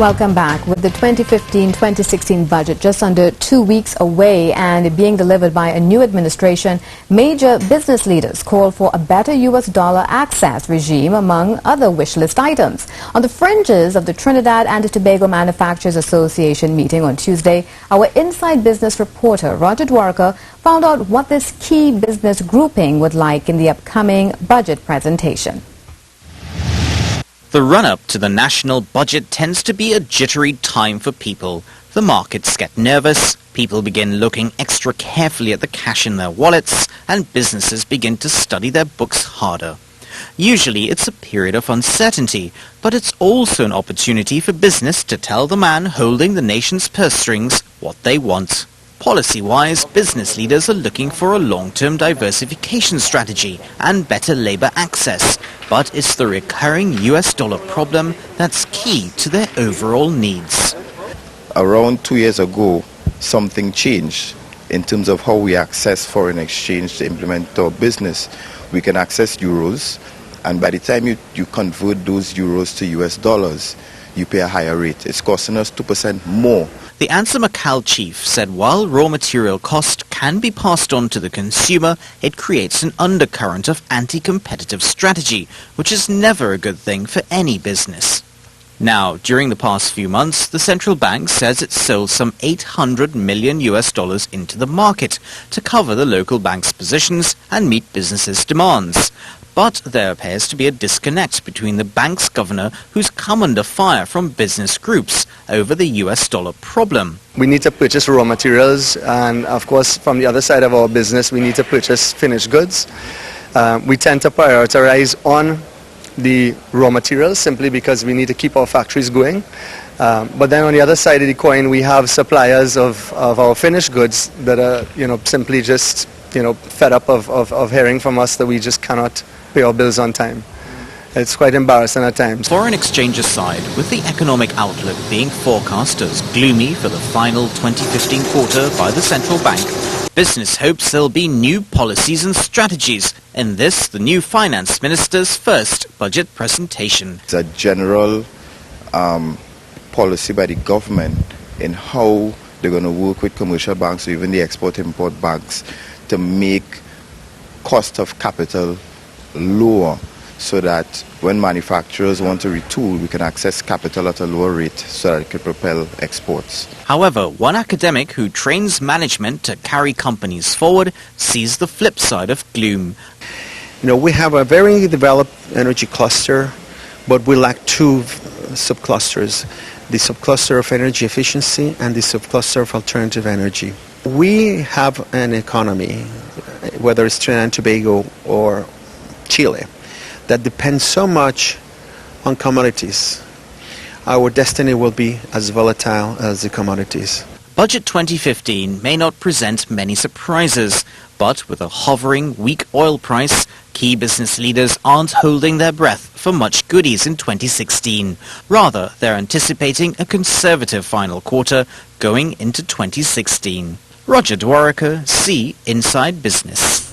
Welcome back. With the 2015-2016 budget just under 2 weeks away and it being delivered by a new administration, major business leaders call for a better U.S. dollar access regime among other wish list items. On the fringes of the Trinidad and Tobago Manufacturers Association meeting on Tuesday, our Inside Business reporter Roger Dwarika found out what this key business grouping would like in the upcoming budget presentation. The run-up to the national budget tends to be a jittery time for people. The markets get nervous, people begin looking extra carefully at the cash in their wallets, and businesses begin to study their books harder. Usually it's a period of uncertainty, but it's also an opportunity for business to tell the man holding the nation's purse strings what they want. Policy-wise, business leaders are looking for a long-term diversification strategy and better labor access, but it's the recurring US dollar problem that's key to their overall needs. Around 2 years ago, something changed in terms of how we access foreign exchange to implement our business. We can access euros, and by the time you convert those euros to US dollars, you pay a higher rate. It's costing us 2% more. The Answer Macau chief said while raw material cost can be passed on to the consumer, it creates an undercurrent of anti-competitive strategy, which is never a good thing for any business. Now, during the past few months, the central bank says it sold some $800 million into the market to cover the local bank's positions and meet businesses' demands. But there appears to be a disconnect between the bank's governor, who's come under fire from business groups over the US dollar problem. We need to purchase raw materials, and of course from the other side of our business we need to purchase finished goods. We tend to prioritize on the raw materials simply because we need to keep our factories going. But then on the other side of the coin we have suppliers of our finished goods that are simply just fed up of hearing from us that we just cannot pay our bills on time. It's quite embarrassing at times. Foreign exchange aside, with the economic outlook being forecast as gloomy for the final 2015 quarter by the central bank, business hopes there'll be new policies and strategies in this, the new finance minister's first budget presentation. It's a general policy by the government in how they're going to work with commercial banks or even the export-import banks to make cost of capital lower, so that when manufacturers want to retool, we can access capital at a lower rate so that it could propel exports. However, one academic who trains management to carry companies forward sees the flip side of gloom. We have a very developed energy cluster, but we lack two subclusters: the subcluster of energy efficiency and the subcluster of alternative energy. We have an economy, whether it's Trinidad and Tobago or Chile, that depends so much on commodities. Our destiny will be as volatile as the commodities. Budget 2015 may not present many surprises, but with a hovering weak oil price, key business leaders aren't holding their breath for much goodies in 2016. Rather, they're anticipating a conservative final quarter going into 2016. Roger Dwarika, see Inside Business.